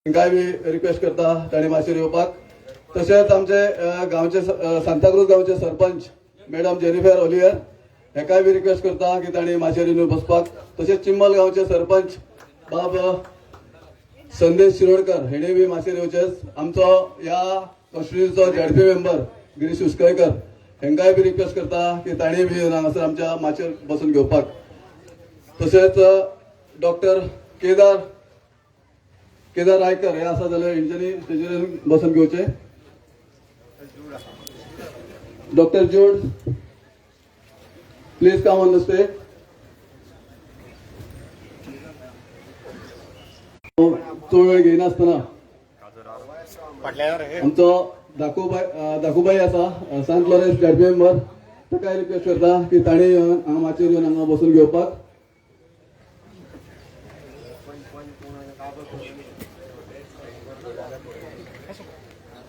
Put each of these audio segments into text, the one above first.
काय बी रिक्वेस्ट करता ताणी माशेर येवपाक. तशेंच आमचे गांवचे सांताक्रूज गांवचे सरपंच मॅडम जेनिफर ओलियर हेकाय बी रिक्वेस्ट करता की ताणी माशेर येवन बसपाक. तशेंच चिंबल गांवचे सरपंच बाब संदेश शिरोडकर हेणे बी माशेर येवचेच. आमचो ह्या कॉन्स्टिट्युन्सीचो झेडपी मेंबर गिरीश उस्कयकर हेंकाय बी रिक्वेस्ट करता की ताणी बी हांगासर आमच्या माशेर बसून घेवपाक. तशेंच डॉक्टर केदार रायकर हे आसा जाल्यार हेंच्यांनी स्टेजीर बसून घेवचे. Doctor Jude please come on the stage. तो वेळ घेयनासतना आमचो दाखूबाई आसा सांत लॉरेन्स झेडपी मेंबर ताकाय रिक्वेस्ट करता की ताणी येवन हांगा माचयेर येवन हांगा बसून घेवपाक.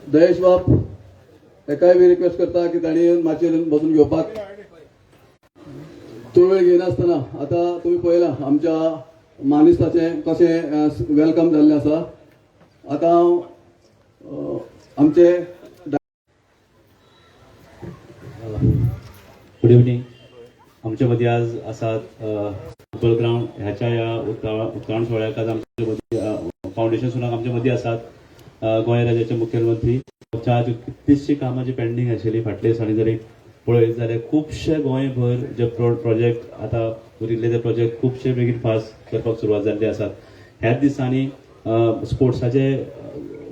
दयेश बाब हेकाय बी रिक्वेस्ट करता की ताणी येवन माचयेर येवन बसून घेवपाक. तो वेळ घेयनासतना आता तुम्ही पळयला आमच्या मानिसाचें कशें वेलकम जाल्लें आसा. आता आमचे गुड इव्हनिंग. आमच्या मध्ये आज आसात फुटबॉल ग्राउंड ह्याच्या या उक्तावण सोहळ्याक आज आमच्या मदीं फाउंडेशन सुनाक आमच्या मदीं आसात गोंय राज्याचे मुख्यमंत्री. कितलीशीं कामां जी पेंडींग आशिल्ली फाटले दिसांनी जरी पळयत जाल्यार खुबशे गोंयभर जे प्रोजेक्ट आता उरिल्ले ते प्रोजेक्ट खुबशे बेगीन फास्ट करपाक सुरवात जाल्ली आसात. ह्याच दिसांनी स्पोर्ट्साचे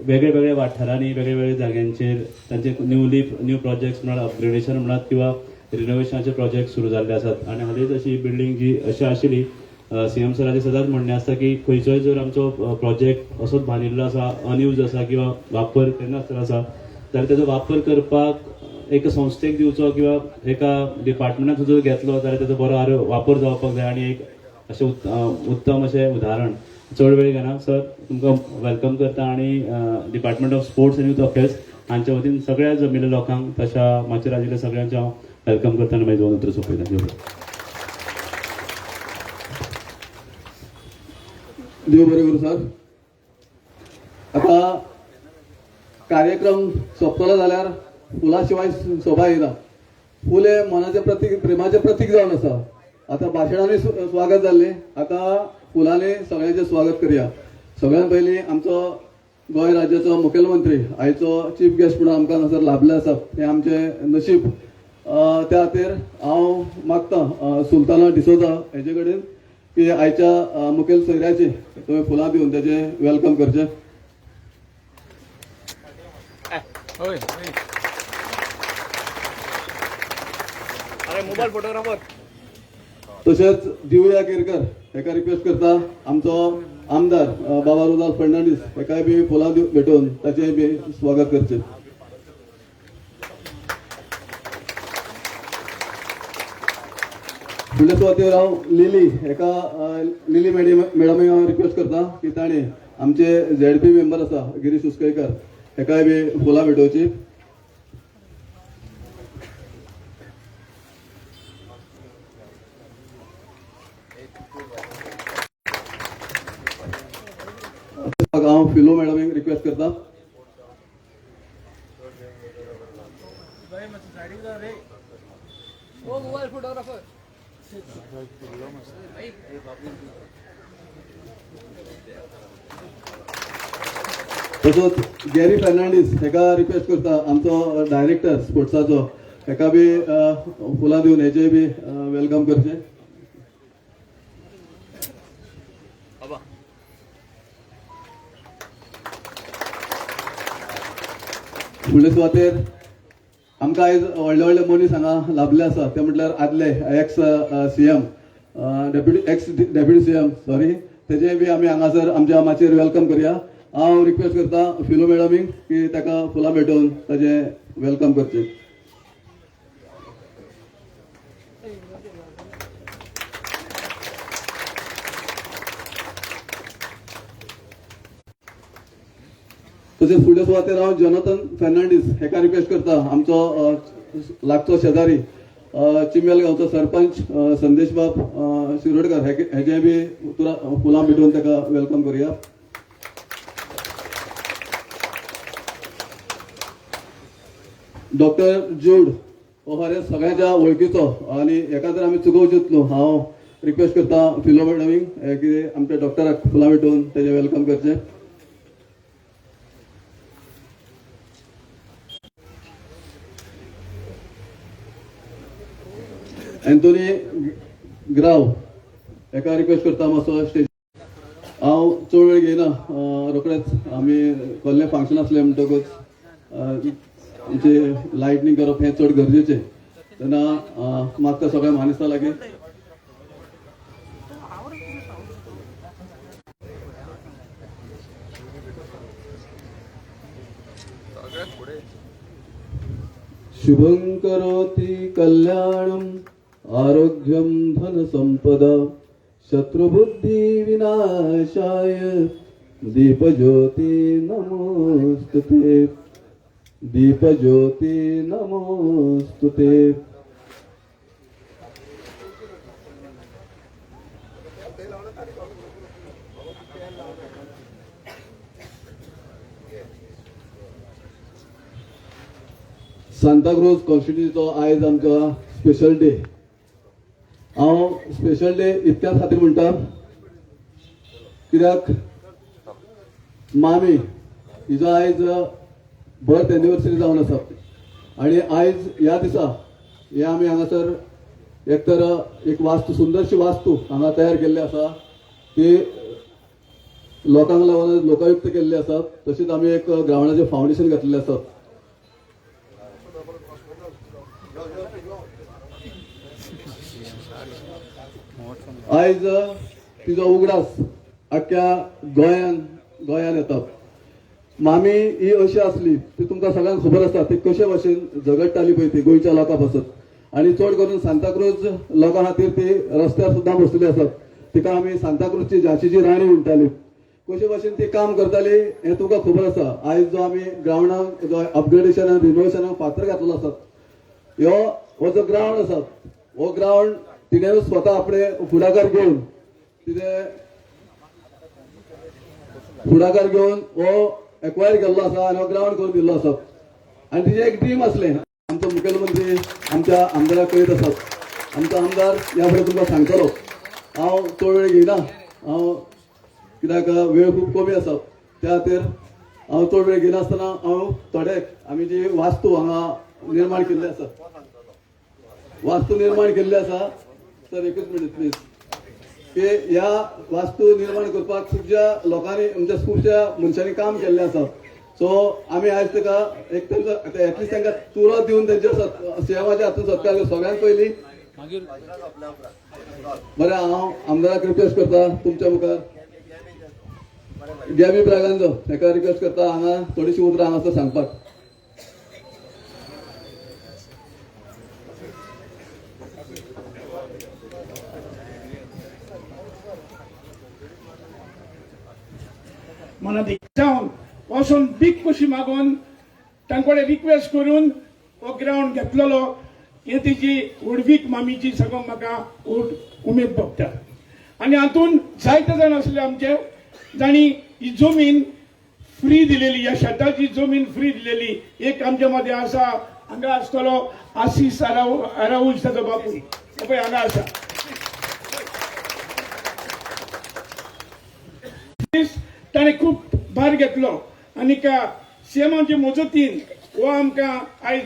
वेगळे वेगळे वाठारांनी वेगळे वेगळे जाग्यांचेर तांचे न्यू प्रोजेक्ट्स म्हणल्यार अपग्रेडेशन म्हणत किंवा रिनोवेशनाचे प्रोजेक्ट सुरू जाल्ले आसात. आनी हालींच अशी बिल्डींग जी अशी आशिल्ली सीएम सरांचे सदांच म्हणणें आसता की खंयचोय जर आमचो प्रोजेक्ट असोच बांदिल्लो आसा अनयूज आसा किंवा वापर करनासतना आसा जाल्यार तेजो वापर करपाक एक संस्थेक दिवचो किंवा एका डिपार्टमेंटान जर घेतलो जाल्यार तेजो बरो वापर जावपाक जाय. आनी एक अशें उत्तम अशें उदाहरण चड वेळ घेना सर तुमकां वेलकम करता आनी department of sports end youth affairs हांच्या वतीन सगळ्या जमिल्ल्या लोकांक तशा माचयेर आशिल्ल्या सगळ्यांचे हांव वेलकम करता आनी मागीर दोन उतरां सोंपयता. देव बरें करूं सर. आता कार्यक्रम सोंपतलो जाल्यार फुला शिवाय शोभा येना. फूल हे मनाचे प्रतीक प्रेमाचे प्रतीक जावन आसा. आता भाशणांनी स्वागत जाल्लें. आता फुलांनी सगळ्यांचें स्वागत करया. सगळ्यात पयलीं आमचो गोंय राज्याचो मुखेलमंत्री आयचो चीफ गेस्ट म्हणून आमकां हांगासर लाभले आसा तें आमचें नशीब. त्या खातीर हांव मागतां सुलताना डिसोजा हेचे कडेन की आयच्या मुखेल सोयऱ्याची तुवें फुलां दिवन तेजें वेलकम करचें. Mobile photographer. तशेंच दिवया केरकर हेका रिक्वेस्ट करता आमचो आमदार बाबा रुदास फर्नांडीस हेकाय बी फुलां भेटोवन ताचें बी स्वागत करचें. फुडले सुवातेर हांव लिली मॅडम हांव रिक्वेस्ट करता की ताणें आमचे झेडपी मेंबर आसा गिरीश उस्कयकर हेकाय बी फुलां भेटोवची. हांव फिलो मॅडमीक रिक्वेस्ट करता. तसोच गॅरी फर्नांडीस हेका रिक्वेस्ट करता आमचो डायरेक्टर स्पोर्ट्साचो हेका बी फुलां दिवन हेचे बी वेलकम करचें. फुडले सुवातेर आमकां आयज व्हडले व्हडले मनीस हांगा लाभले आसा ते म्हटल्यार आदले एक्स सीएम डेप्युटी सीएम तेजे बी आमी हांगासर आमच्या माचयेर वेलकम करया. हांव रिक्वेस्ट करता फिलो मॅडमीक की ताका फुलां भेटोवन ताजें वेलकम करचें. तशेंच फुडल्या सुवातेर हांव जोनाथन फर्नांडीस हेका रिक्वेस्ट करता आमचो लागचो शेजारी चिमेल गांवचो सरपंच संदेश बाब शिरोडकर हेजे बी फुलां भेटोवन ताका वेलकम करूया. डॉक्टर जूड हो खरेंच सगळ्यांच्या वळखीचो आनी एका जर आमी चुकोवच्यो हांव रिक्वेस्ट करता फिलोमॅडमीक कितें आमच्या डॉक्टराक फुलां भेटून तेजें वेलकम करचें. एंथोनी ग्राव एका रिक्वेस्ट करता मातसो स्टेज. हांव चड वेळ घेयना रोखडेंच आमी कसलें फंक्शन आसलें म्हणटकूच आमचे लायटनींग करप हें चड गरजेचें तेन्ना मागता सगळ्या म्हानिस्ता लागीं शुभं करोति कल्याणं आरोग्यं धनसम्पदा शत्रुबुद्धि विनाशाय दीपज्योति नमोस्तुते दीपज्योति नमोस्तुते. सांताक्रूज कॉन्स्टिट्युन्सीचो आयज आमकां स्पेशल डे. हांव स्पेशल डे इतक्या खातीर म्हणटा कित्याक मामी हिजो आयज बर्थ एनिवर्सरी जावन आसा आनी आयज ह्या दिसा हे आमी हांगासर एक तर एक वास्तू सुंदरशी वास्तू हांगा तयार केल्ली आसा ती लोकांक लागून लोकायुक्त केल्ली आसा. तशीच आमी एक ग्रावंडाचें फावंडेशन घातलेलें आसा. आयज तिजो उगडास आख्या गोंयान येता. मामी ही अशी आसली ती तुमकां सगळ्यांक खबर आसा ती कशे भाशेन झगडटाली पळय ती गोंयच्या लोकां पासत आनी चड करून सांताक्रूज लोकां खातीर ती रस्त्यार सुद्दां बसलेली आसात. तिका आमी सांताक्रूजची झांसीची राणी म्हणटाली. कशे भाशेन ती काम करताली हें तुमकां खबर आसा. आयज जो आमी ग्रावंडाक जो अपग्रेडेशन आनी रिनोवेशनाक फातर घातलेलो आसा हो जो ग्रावंड आसा हो ग्रावंड तिणें स्वता आपणे फुडाकार घेवन हो एक्वायर केल्लो आसा आनी हो ग्रावंड करून दिल्लो आसा. आनी तिजें एक ड्रीम आसलें. आमचो मुखेलमंत्री आमच्या आमदाराक कळीत आसात. आमचो आमदार ह्या फुडें तुमकां सांगतलो. हांव चड वेळ घेयना हांव कित्याक वेळ खूब कमी आसा त्या खातीर हांव चड वेळ घेयनासतना हांव थोडे आमी जी वास्तू हांगा निर्माण केल्ली आसा सर एकूच मिनीट प्लीज की ह्या वास्तू निर्माण करपाक खुबश्या लोकांनी म्हणजे खुबश्या मनशांनी काम केल्लें आसा. सो आमी आयज ताका एक एटलिस्ट तांकां तुरो दिवन तेंच्या सीएमाच्या हातून सत्कार सगळ्यांत पयलीं बरें हांव आमदाराक रिक्वेस्ट करता तुमच्या मुखार गॅमी ब्रागांजो ताका रिक्वेस्ट करता हांगा थोडीशी उतरां हांगासर सांगपाक. मना जावन वचून बीग कशी मागून तांकडे रिक्वेस्ट करून हो ग्रावंड घेतलेलो हे तिची उडवीक मामीची सगळं म्हाका उमेद भोगता. आनी हातून जायते जाण आसले आमचे जाणी ही जमीन फ्री दिलेली ह्या शेताची जमीन फ्री दिलेली. एक आमच्या मध्ये आसा हांगा आसतलो आशीष आराऊज ताचो बापूय पळय हांगा आसा. ताणें खूब भार घेतलो आनीक सीएमाचे मजतीन हो आमकां आयज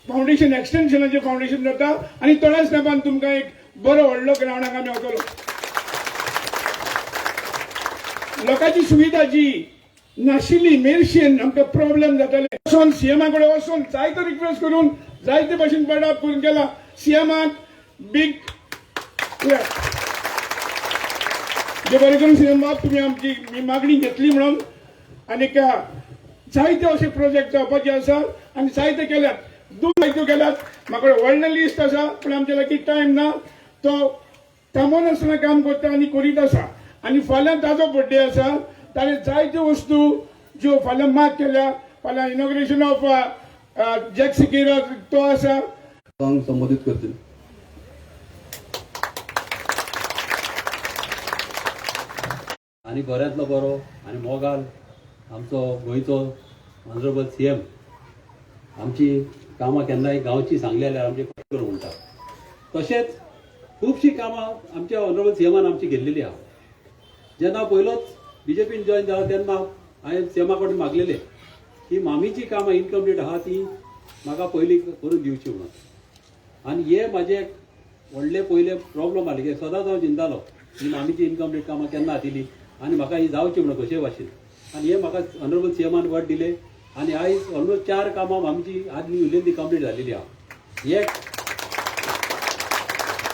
फावंडेशन एक्सटेन्शनाचें फावंडेशन जाता आनी थोड्याच तेंपान तुमकां एक बरो व्हडलो ग्रावंडाक आमी वतलो. लोकांची सुविधा जी नाशिल्ली मेरशेन आमकां प्रॉब्लेम जाताले वचून सीएमा कडेन वचून जायतो रिक्वेस्ट करून जायते भाशेन बडाप करून गेला. सीएमाक बीग जे बरें करून सीएम बाब तुमी आमची मागणी घेतली म्हणून आनीक जायते अशे प्रोजेक्ट जावपाचे आसा आनी जायते केल्यात. जायत्यो केल्यात. म्हाका व्हडलें लिस्ट आसा पूण आमचे लागीं टायम ना. तो थांबोवन आसतना काम करता आनी करीत आसा. आनी फाल्यां ताजो बर्थडे आसा. ताणें जायत्यो वस्तू ज्यो फाल्यां माग केल्या. फाल्यां इनॉग्रेशन ऑफ जॅक सिकेरा तो आसा. संबोधित करतील. आनी बऱ्यांतलो बरो आनी मोगाल आमचो गोंयचो ऑनरेबल सीएम आमची कामां केन्नाय गांवची सांगली जाल्यार आमचे करून म्हणटा. तशेंच खुबशीं कामां आमच्या ऑनरेबल सीएमान आमची गेल्लेली आहा. जेन्ना पयलोच बीजेपीन जॉयन जालो तेन्ना हांवें सीएमा कडेन मागलेलें की मामीची कामां इनकम्प्लीट आहा ती म्हाका पयलीं करून दिवची म्हणून. आनी हे म्हाजें एक व्हडलें पयलें प्रॉब्लम आसलें की सदांच हांव चिंतालो की मामीची इनकम्प्लीट कामां केन्ना जातली आनी म्हाका ही जावची म्हणून कशे भाशेन. आनी हे म्हाका ऑनरेबल सीएमान वट दिलें आनी आयज ऑलमोस्ट 4 कामां आमची आदली उरलेली ती कंप्लीट जालेली आहा.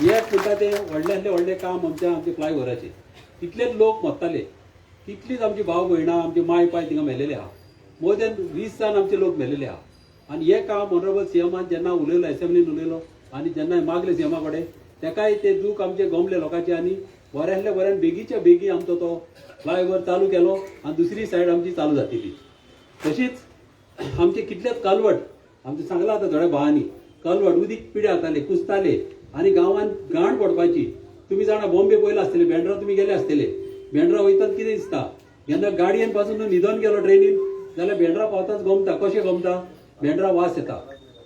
एक म्हणटा तें व्हडल्यांतलें व्हडलें काम आमचे फ्लायओव्हराचें. कितलेच लोक मरताले, तितलीच आमची भाव भयणां आमचे माय पाय थिंगा मेलेले आहा. मोर दॅन 20 जाण आमचे लोक मेलेले आहा. आनी हे काम ऑनरेबल सीएमान जेन्ना उलयलो असेंब्लीन उलयलो आनी जेन्ना मागले सीएमा कडेन तेकाय ते दूख आमचे गोमले लोकांचे आनी बऱ्यांतल्या बऱ्यान बेगीच्या बेगी आमचो तो फ्लायओव्हर चालू केलो आनी दुसरी सायड आमची चालू जातली. तशीच आमचे कितलेच कालवट आमचे सांगला आतां थोड्या भावांनी कालवट उदीक पिडे जाताले कुसताले आनी गांवांत घाण पडपाची. तुमी जाणा बॉम्बे पयले आसतले, बेंड्रा तुमी गेले आसतले. बेंड्रा वयतात कितें दिसता जेन्ना गाडयेन पासून न्हिदोन गेलो ट्रेनीन जाल्यार बेंड्रा पावताच गमता. कशें गमता? बेंड्रा वास येता.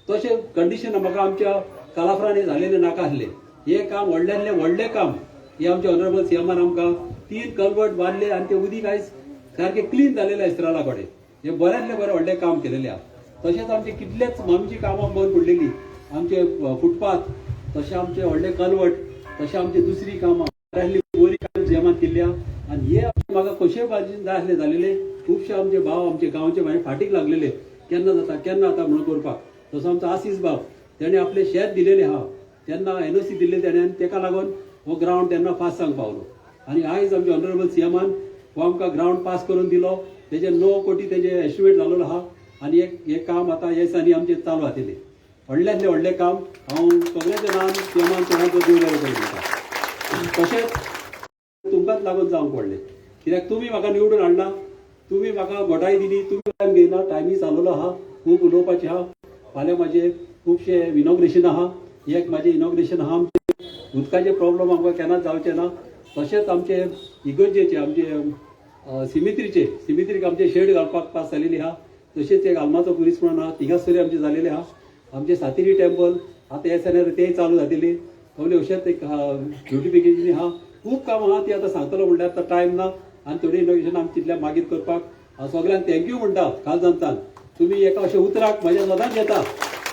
तशें कंडिशन म्हाका आमच्या कालाफ्रांनी झालेले नाका आसले. हे काम व्हडल्यांतलें व्हडलें काम हे आमच्या ऑनरेबल सीएमान आमकां 3 कल्वर्ट बांदले आनी ते उदीक आयज सारकें क्लीन जालेलें इस्त्राला कडेन. हे बऱ्यांतलें बरें व्हडलें काम केलेलें आहा. तशेंच आमची कितलेच मामीची कामां बंद पडलेली. आमचे फुटपाथ, तशें आमचे व्हडले कल्वर्ट, तशें आमची दुसरी कामां बऱ्यांतली बरी काम सीएमान केल्ली आहा. आनी हे म्हाका कशे भाशेन जाय आसले जालेले. खुबशे आमचे भाव आमचे गांवचे म्हाजे फाटीक लागलेले केन्ना जाता म्हणून करपाक. तसो आमचो आसीस बाब तेणें आपलें शेत दिलेलें आहा. तेन्ना एनओसी दिल्ले तेणें आनी तेका लागून हो ग्रावंड तेन्ना पास जावंक पावलो. आनी आयज आमच्या ऑनरेबल सीएमान हो आमकां ग्रावंड पास करून दिलो. तेजे 9 कोटी तेजे एस्टिमेट जाल्लो आहा. आनी हे काम आतां हे दिसांनी आमचें चालू जातलें. व्हडल्यांतलें व्हडलें काम हांव सगळ्यांचें नांव सीएमान तोंडाचो देव म्हणटा. तशेंच तुमकांच लागून जावंक पडलें कित्याक तुमी म्हाका निवडून हाडला, तुमी म्हाका घोटाय दिली, तुमी टायम घेयना. टायमी जाल्लो आहा, खूब उलोवपाचें आहा. फाल्यां म्हाजें खुबशे इनॉग्रेशन आहा. एक म्हाजें इनॉग्रेशन आहा. आमचे उदकाचे प्रॉब्लम आमकां केन्नाच जावचे ना. तशेंच आमचे इगर्जेचे आमचे सिमित्रीक आमचे शेड घालपाक पास जालेली आहा. तशेंच एक आल्माचो पुलीस म्हणून आहा, तिगासरी आमचे जालेले आहा. आमचे सातेरी टेंपल आतां हे सर तेय चालू जातली. थोडे अशेंच एक ब्युटिफिकेशन आहा. खूब काम आहा ती आतां सांगतलो म्हणल्यार आतां टायम ना आनी थोडी इनोव्हेशन आमी तितल्या मागीर करपाक. हांव सगळ्यांक थँक्यू म्हणटा काल जनतान. तुमी एका अशें उतराक म्हाज्या सदांच येता.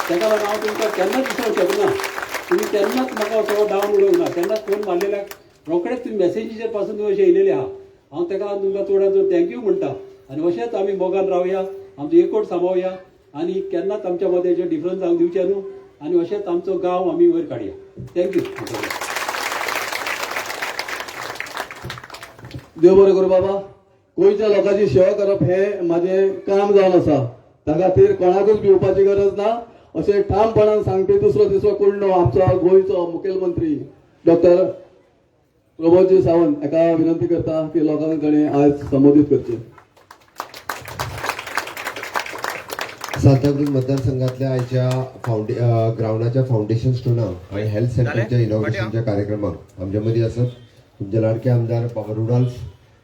तेका लागून हांव तुमकां केन्नाच विसरूंक शकना. तुमी केन्नाच म्हाका असो डावन उडोवंक ना. केन्नाच फोन मारलेल्याक रोखडेच तुमी मॅसेजीचेर पासून तुमी अशें येयलेले आहा. हांव तेका लागून तुमकां चड थँक्यू म्हणटा. आनी अशेंच आमी मोगान रावया, आमचो एकवट सांबाळुया आनी केन्नाच आमच्या मदें डिफरन्स जावंक दिवचे न्हू. आनी अशेंच आमचो गांव आमी वयर काडया. थँक्यू. देव बरें करूं बाबा. गोंयच्या लोकांची सेवा करप हें म्हाजें काम जावन आसा. त्या खातीर कोणाकूच भिवपाची गरज ना. अशें ठामपणान सांगपी दुसरो तिसरो कोण न्हू. आमचो गोंयचो मुखेलमंत्री डॉक्टर प्रमोदजी सावंत एका विनंती करता की लोकांक ताणें आयज संबोधीत करचें. सांताक्रूज मतदारसंघातल्या आयच्या ग्राउंडाच्या फाउंडेशन स्टोनाक आणि हेल्थ सेंटरच्या इनॉग्रेशनच्या कार्यक्रमाक आमच्या मदीं आसत तुमचे लाडके आमदार बाबा रुडॉल्फ,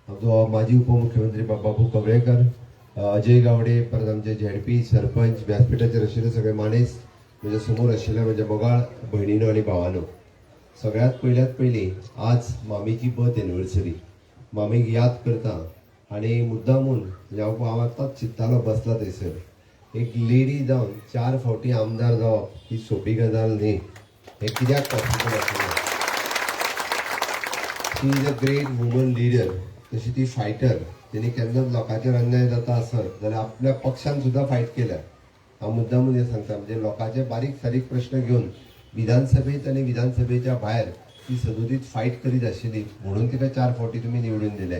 आमचो माजी उपमुख्यमंत्री बाबू कवळेकर, अजय गावडे, परत आमचे झेडपी सरपंच, व्यासपीठाचेर आशिल्ले सगळे मानेस, म्हज्या समोर आशिल्ले म्हज्या मोगाळ भयणीनो आनी भावानो, सगळ्यात पयली आज मामीची बर्थ एनिवर्सरी. मामीक याद करता आनी मुद्दामून हांव आतांच चिंत्तालो बसला थंयसर एक लेडी जावन 4 फावटी आमदार जावप ही सोपी गजाल न्ही. हे कित्याक पॉसिबल आसलें? She is a great woman leader. तशी ती फायटर. तेणी केन्नाच लोकांचेर अन्याय जाता आसत जाल्यार आपल्या पक्षान सुद्दां फायट केल्या. हांव मुद्दामून हे सांगता म्हणजे लोकांचे बारीक सारीक प्रश्न घेवन विधानसभेत आनी विधानसभेच्या भायर ती सदोदीत फायट करीत आशिल्ली म्हणून तिका 4 फावटी तुमी निवडून दिले.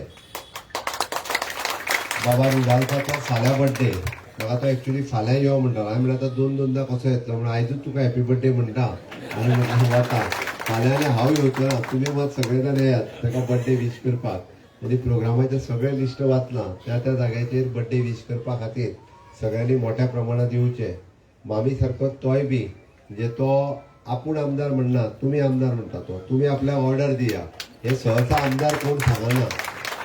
बाबा रुडाल्फाचो फाल्यां बर्थडे. म्हाका तो एक्चुअली फाल्यां यो म्हणटालो. हांवें म्हणल्यार आतां 2-2दा कसो येतलो म्हणून आयजूच तुका हॅपी बर्थडे म्हणटा आनी म्हाका वता. फाल्यां आनी हांव येवचो ना. तुमी मात सगळे जाण येयात ताका बर्थडे वीश करपाक. आनी प्रोग्रामाचें सगळें लिस्ट वाचलां. त्या जाग्याचेर बर्थडे वीश करपा खातीर सगळ्यांनी मोठ्या प्रमाणात येवचें. मामी सारको तोय बी म्हणजे तो आपूण आमदार म्हणना, तुमी आमदार म्हणटा तो. तुमी आपल्याक ऑर्डर दिया. हे सहसा आमदार कोण सांगना.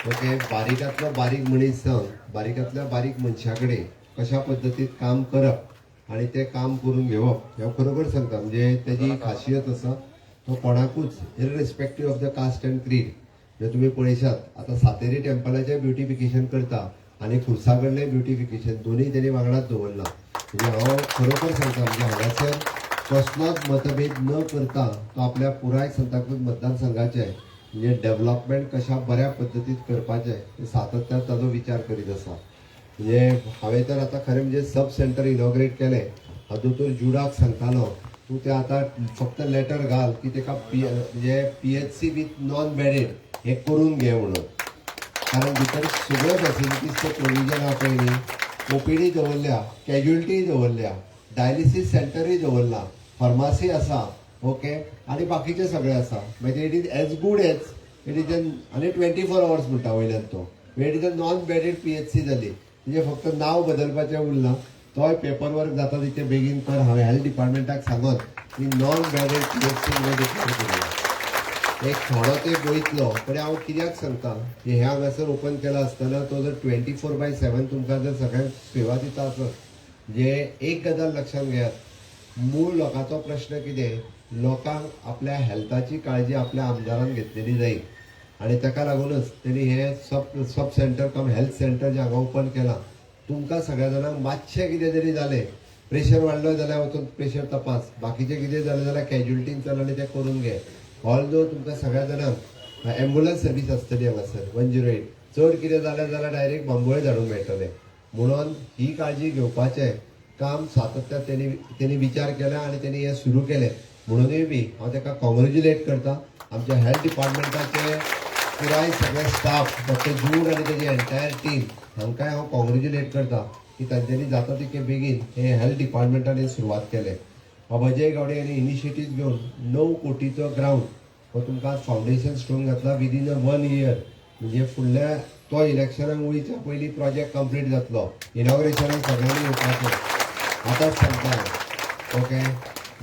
ओके, बारीकांतलो बारीक मनीस जावन बारीकांतल्या बारीक मनशा कडेन कशा पद्दतीन काम करप आणि ते काम करून घेवप हे खरोखर सांगता म्हणजे त्याची खासियत आसा तो कोणाकूच इररिस्पेक्टिव्ह ऑफ द कास्ट अँड क्रीड म्हणजे तुम्ही पळयशात आता सातेरी टेम्पलाचे ब्युटिफिकेशन करता आणि खुर्साकडले ब्युटिफिकेशन दोन्ही त्यांनी वांगडाच दवरला म्हणजे हांव खरोखर सांगता म्हणजे हांगासर कसलोच मतभेद न करता तो आपल्या पुराय सांताक्रूज मतदारसंघाचे म्हणजे डेव्हलपमेंट कशा बऱ्या पद्दतीत करपाचे ते सातत्यान ताजो विचार करीत आसा म्हणजे हांवें तर आतां खरें म्हणजे सब सेंटर इनॉग्रेट केले हातूंतून जुडाक सांगतालो तूं ते आतां फक्त लेटर घाल की तेका म्हणजे PHC विथ नॉन बेडेड हे करून घे म्हणून कारण भितर सगळ्यो फॅसिलिटीजचे प्रोविजन आहा पयलीं OPD दवरल्या कॅज्युअलिटी दवरल्या डायलिसीस सेंटरूय दवरला फार्मासी आसा ओके आणि बाकीचे सगळे आसा म्हणजे it is as good as it is आनी 24 hours म्हणटा वयल्यान तो it is a non bedded PHC जाली म्हणजे फक्त नांव बदलपाचें उरलां तोय पेपर वर्क जाता तितके बेगीन कर हांवें हेल्थ डिपार्टमेंटाक सांगून की नॉन बेडेड PHC डिक्लेअर केला एक थोडो ते गोंयतलो पण हांव कित्याक सांगता की हे हांगासर ओपन केला आसतना तो जर 24/7 तुमकां जर सगळ्यांक सेवा दिता आसत म्हणजे एक गजाल लक्षात घेयात मूळ लोकांचो प्रश्न कितें लोकांक आपल्या हेल्थाची काळजी आपल्या आमदारान घेतलेली जाय आणि ताका लागूनच त्यांनी हे सब सेंटर कम हेल्थ सेंटर जे हांगा ओपन केला तुमकां सगळ्या जाणांक मातशें कितें जरी जालें प्रेशर वाडलो जाल्यार वचून प्रेशर तपास बाकीचें कितें जालें जाल्यार कॅज्युअलिटीन चल आनी तें करून घे ऑल्दो तुमकां सगळ्या जाणांक एम्ब्युलन्स सर्वीस आसतली हांगासर 108 चड कितें जालें जाल्यार डायरेक्ट बांबोळे धाडूंक मेळटलें म्हणून ही काळजी घेवपाचें काम सातत्यान त्यांनी विचार केला आणि त्यांनी हे सुरू केले म्हणूनय बी हांव ताका कॉंग्रॅच्युलेट करता आमच्या हेल्थ डिपार्टमेंटाचे पुराय सगळे स्टाफ डॉक्टर जूड आणि त्याची एंटायर टीम हांकांय हांव कॉंग्रॅच्युलेट करता की तांच्यांनी जाता तितके बेगीन हे हेल्थ डिपार्टमेंटान सुरवात केले अभय गावडे यांनी इनिशिएटीव घेवन 9 कोटीचो ग्राउंड हो तुमकां फावंडेशन स्टोन घातला विदीन 1 year म्हणजे फुडल्या तो इलेक्शनाक वयच्या पयलीं प्रोजेक्ट कंप्लीट जातलो इनॉग्रेशनाक सगळ्यांनी येवपाचें आतांच सांगता ओके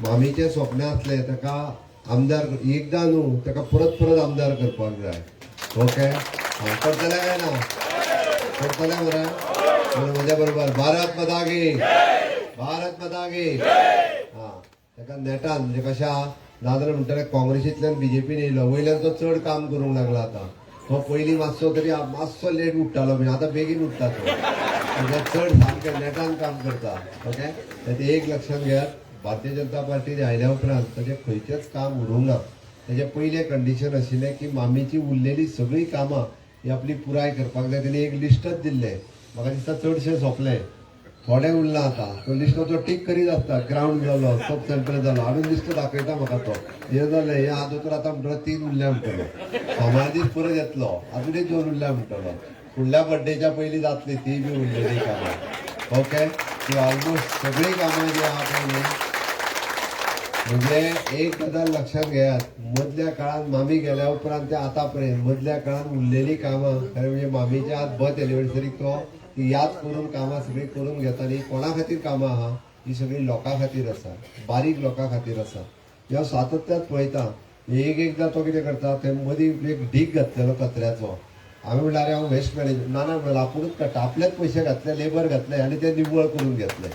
मामीचें स्वप्न आसलें ताका आमदार एकदां न्हू ताका परत परत आमदार करपाक जाय ओके करतले काय ना करतले मरे म्हणून म्हज्या बरोबर भारत माता की हां ताका नेटान म्हणजे कशा नाजाल्यार म्हणटले काँग्रेसींतल्यान BJPन येयलो वयल्यान तो चड काम करूंक लागला आतां तो पयलीं मातसो तरी मातसो लेट उठ्ठालो म्हणजे आतां बेगीन उठ्ठा तो म्हणजे चड सामकें नेटान काम करता ओके ते एक लक्षात घेयात भारतीय जनता पार्टी आयल्या उपरांत ताचें खंयचेंच काम उरूंक ना ताचें पयलें कंडिशन आशिल्लें की मामीची उरलेली सगळीं कामां ही आपली पुराय करपाक जाय तेणी एक लिस्टच दिल्लें म्हाका दिसता चडशें सोंपलें थोडें उरलां आतां तो लिस्ट तो टीक करीत आसता ग्राउंड जालो सब सेंटर जालो आनी लिस्ट दाखयता म्हाका तो हे जालें हे हातूंत आतां म्हणटा 3 उरल्या म्हणटलो सोमार दीस परत येतलो आजुनूय 2 उरल्या म्हणटलो फुडल्या बर्थडेच्या पयलीं जातली ती बी उरलेली कामां ओके ती ऑलमोस्ट सगळीं कामां जी आहा पळय न्ही म्हणजे एक गजाल लक्षात घेयात मदल्या काळात मामी गेल्या उपरांत ते आतां पर्यंत मदल्या काळात उरलेली कामां खरें म्हणजे मामीच्या आज बर्थ एनिवर्सरीक तो ती याद करून कामां सगळीं करून घेता आनी कोणा खातीर कामां आहा ही सगळीं लोकां खातीर आसा बारीक लोकां खातीर आसा ह्यो सातत्यात पळयता एकदां तो कितें करता ते मदीं एक ढीग घातलेलो कचऱ्याचो हांवें म्हणलें अरे हांव वेस्ट मॅनेजमेंट ना म्हणलें आपुणूच काडटा आपलेच पयशे घातले लेबर घातले आनी ते निवळ करून घेतले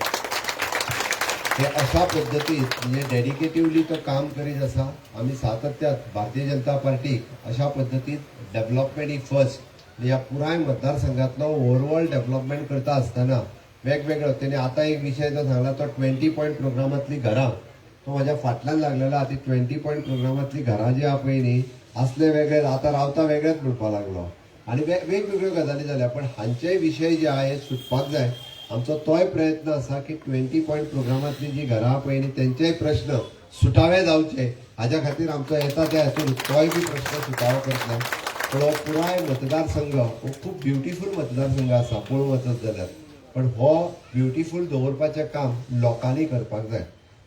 हे अशा पद्दतीत म्हणजे डेडिकेटिवली तो काम करीत आसा आमी सातत्यात भारतीय जनता पार्टीक अशा पद्दतीत डेव्हलपमेंट ही फर्स्ट ह्या पुराय मतदारसंघातलो ओवरऑल डेव्हलपमेंट करता आसतना वेगवेगळो तेणी आतां एक विशय जो सांगला तो 20 पॉयंट प्रोग्रामांतली घरां तो म्हाज्या फाटल्यान लागलेलो आहा ती 20 पॉयंट प्रोग्रामांतली घरां जी आहा पळय न्ही असले वेगळे आतां रावता वेगळेच म्हणपाक लागलो आनी वेगवेगळ्यो गजाली जाल्या पण हांचेय विशय जे आहा हे सुटपाक जाय आमचो तोय प्रयत्न आसा की 20 पॉयंट प्रोग्रामांतली जी घरां आहा पळय न्ही तेंचेय प्रश्न सुटावे जावचे हाज्या खातीर आमचो येता त्या हातून तोय बी प्रश्न सुटावो करतलो पण हो पुराय मतदारसंघ हो खूब ब्युटिफूल मतदारसंघ आसा पळोवंक वचत जाल्यार पण हो ब्युटिफूल दवरपाचें काम लोकांनी करपाक जाय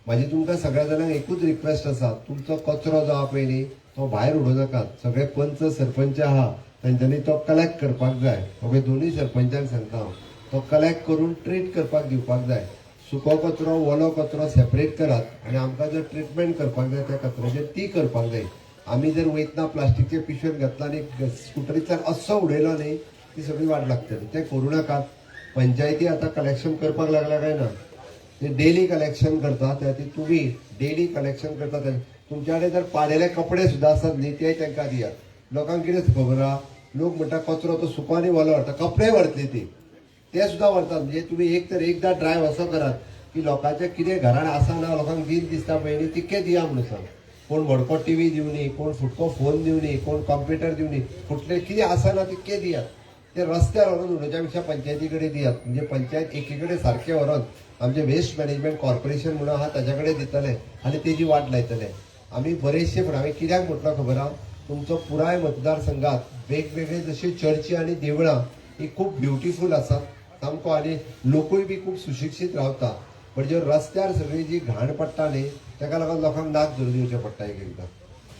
म्हाजी तुमकां सगळ्या जाणांक एकूच रिक्वेस्ट आसा तुमचो कचरो जो आहा पळय न्ही तो भायर उडोवं नाकात सगळे पंच सरपंच आहा तांच्यांनी तो कलेक्ट करपाक जाय ओके दोनूय सरपंचांक सांगता हांव तो कलेक्ट करून ट्रीट करपाक दिवपाक जाय सुको कचरो वलो कचरो सेपरेट करात आनी आमकां जर ट्रिटमेंट करपाक जाय त्या कचऱ्याचेर ती करपाक जाय आमी जर वयतना प्लास्टीकचे पिशवेन घातला आनी स्कुटरींतल्यान असो उडयलो न्ही ती सगळी वाट लागतली तें करूं नाकात पंचायती आतां कलेक्शन करपाक लागल्या काय ना ते डेली कलेक्शन करतात ते तुम्ही डेली कलेक्शन करतात तुमच्या कडेन जर पाडेले कपडे सुद्धा असतात न्ही ते तांकां दियात लोकांक कितें खबर आहा लोक म्हणटा कचरो तो सुकवानी वलो व्हरता कपडे व्हरतले ते सुद्धा व्हरतात म्हणजे तुम्ही एक तर एकदा ड्रायव्ह असो करात की लोकांचे कितें घरान आसा ना लोकांक दीन दिसता पळय तितके दिया म्हणून सांग कोण व्हडको टीव्ही दिवनी कोण फुटको फोन दिवनी कोण कॉम्प्युटर दिवनी कुठले कितें आसा ना तितके दियात ते रस्त्यार व्हरून उडोवच्या पेक्षा पंचायती कडेन दियात म्हणजे पंचायत एकीकडे सारखे व्हरून आमचे वेस्ट मॅनेजमेंट कॉर्पोरेशन म्हणून आहा ताच्या कडेन दितले आनी तेजी वाट लायतले आमी बरेचशे पण हांवें कित्याक म्हटलो खबर आहा तुमचो पुराय मतदारसंघात वेगवेगळे जशी चर्ची आनी देवळां ही खूब ब्युटिफूल आसात सामको आनी लोकूय बी खूब सुशिक्षीत रावता पण ज्यो रस्त्यार सगळी जी घाण पडटा न्ही ताका लागून लोकांक नाक धरून दिवचें पडटा एक एकदां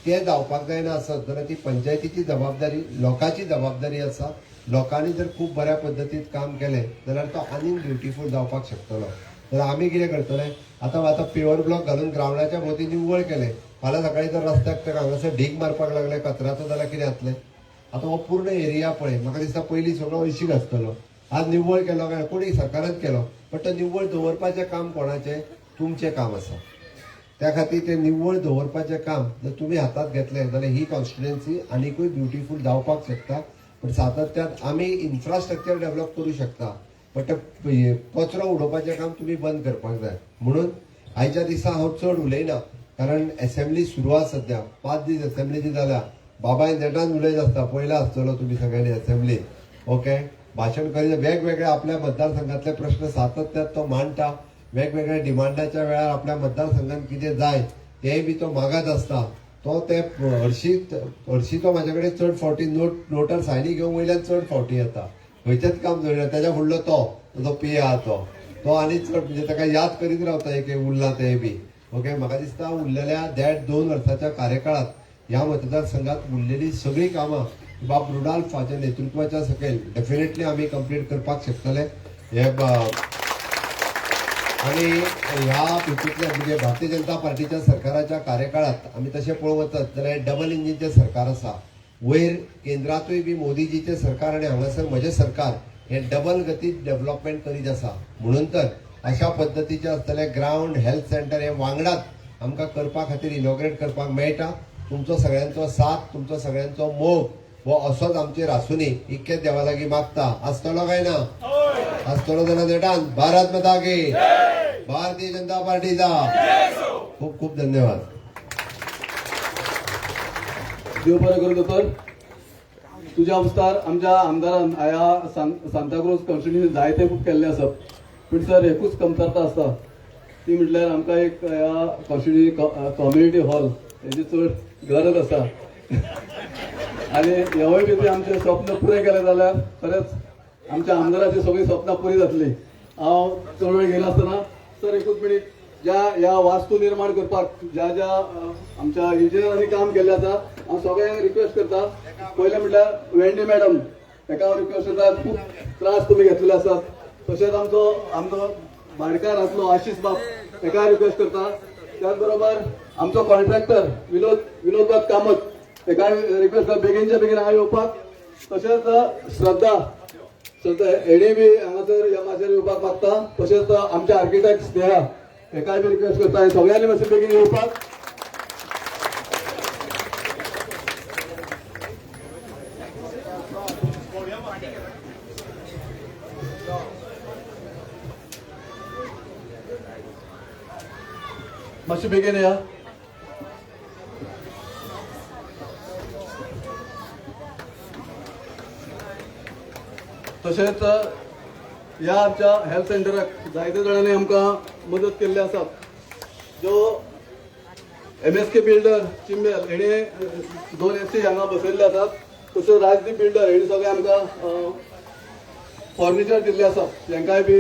ते जावपाक जायना आसत जाल्यार ती पंचायतीची जबाबदारी लोकांची जबाबदारी आसा लोकांनी जर खूब बऱ्या पद्दतीन काम केलें जाल्यार तो आनीक ब्युटिफूल जावपाक शकतलो तर आमी कितें करतले आतां पेवर ब्लॉक घालून ग्रावंडाच्या भोवती निव्वळ केलें फाल्यां सकाळीं जर रस्त्याक हांगासर ढीग मारपाक लागले कचऱ्याचो जाल्यार कितें जातलें आतां हो पूर्ण एरिया पळय म्हाका दिसता पयलीं सगळो अळशीक आसतलो आज निव्वळ केलो काय कोणी सरकारान केलो पण तो निव्वळ दवरपाचें काम कोणाचें तुमचें काम आसा त्या खातीर तें निव्वळ दवरपाचें काम जर तुमी हातांत घेतलें जाल्यार ही कॉन्स्टिट्युएन्सी आनीकूय ब्युटिफूल जावपाक शकता पण सातत्यान आमी इन्फ्रास्ट्रक्चर डेव्हलप करूं शकता पण ते कचरो उडोवपाचें काम तुमी बंद करपाक जाय म्हणून आयच्या दिसा हांव चड उलयना कारण असेंब्ली सुरू आसा सद्या 5 दीस असेंब्लीची जाल्या बाबाय नेटान उलयत आसता पयला आसतलो तुमी सगळ्यांनी असेंब्ली ओके भाशण करीत वेगवेगळे आपल्या मतदारसंघातले प्रश्न सातत्यान तो मांडटा वेगवेगळ्या डिमांडाच्या वेळार आपल्या मतदारसंघात कितें जाय तेय बी तो मागत आसता तो ते हरशी तो म्हाजे कडेन चड फावटी नोटार सायनी घेवंक वयल्यान चड फावटी येता खंयचेच काम जोडना त्याच्या फुडलो तो पिये आहा तो आनी चड म्हणजे ताका याद करीत रावता एक उरला ते बी ओके म्हाका दिसता उरलेल्या 2 वर्साच्या कार्यकाळात ह्या मतदारसंघात उरलेली सगळी कामां बाब रुडाल्फाच्या नेतृत्वाच्या सकयल डेफिनेटली आमी कंप्लीट करपाक शकतले हे आणि ह्या पितूंतल्या म्हणजे भारतीय जनता पार्टीच्या सरकाराच्या कार्यकाळात आमी तशें पळोवंक वचत जाल्यार डबल इंजिनचें सरकार आसा वयर केंद्रांतूय बी मोदीजीचें सरकार आनी हांगासर म्हजें सरकार हे डबल गतीत डेव्हलपमेंट करीत आसा म्हणून तर अशा पद्दतीचे आसतले ग्राउंड हेल्थ सेंटर हे वांगडाच आमकां करपा खातीर इनॉग्रेट करपाक मेळटा तुमचो सगळ्यांचो साथ तुमचो सगळ्यांचो मोग हो असोच आमचेर आसुनी इतकेच देवा लागीं मागता आसतलो काय ना आसतलो जाल्यार देटान भारत माता की भारतीय जनता पार्टीचा खूप खूप धन्यवाद देव बरें करूं दोतोर तुज्या उपस्तार आमच्या आमदारान ह्या सांताक्रूज कॉन्स्टिट्युएन्सी जायते खूब केल्ले आसात पूण सर एकूच कमतरता आसता ती म्हटल्यार आमकां एक ह्या कॉन्स्टिट्युएन्सी कम्युनिटी हॉल हेची चड गरज आसा आनी ह्योय बी आमचे स्वप्न पुरे केले जाल्यार खरेंच आमच्या आमदाराची सगळीं स्वप्नां पुरी जातली हांव चड वेळ घेयनासतना सर एकूच मिनीट ज्या ह्या वास्तू निर्माण करपाक ज्या आमच्या इंजिनियरांनी काम केल्लें आसा हांव सगळ्यांक रिक्वेस्ट करता पयलें म्हटल्यार वेंडी मॅडम ताका हांव रिक्वेस्ट करता खूब त्रास तुमी घेतलेले आसात तशेंच आमचो भाटकार आसलो आशीष बाब ताका रिक्वेस्ट करता त्याच बरोबर आमचो कॉन्ट्रॅक्टर विनोद बाब कामत ताका रिक्वेस्ट करता बेगीनच्या बेगीन हांगा येवपाक तशेंच श्रद्धा हेणी बी हांगासर ह्या माचयेर येवपाक मागता तशेंच आमचे आर्किटेक्ट स्नेहा हेकाय बी रिक्वेस्ट करता सगळ्यांनी मातशें बेगीन येवपाक मातशें बेगीन या तशेंच ह्या आमच्या हेल्थ सेंटराक जायते जाणांनी आमकां मदत केल्ली आसा जो MSK बिल्डर चिंबेल हेणे 2 AC हांगा बसयल्ले आसात तशेंच राजदीप बिल्डर हेणी सगळे आमकां फर्निचर दिल्ले आसा तांकांय बी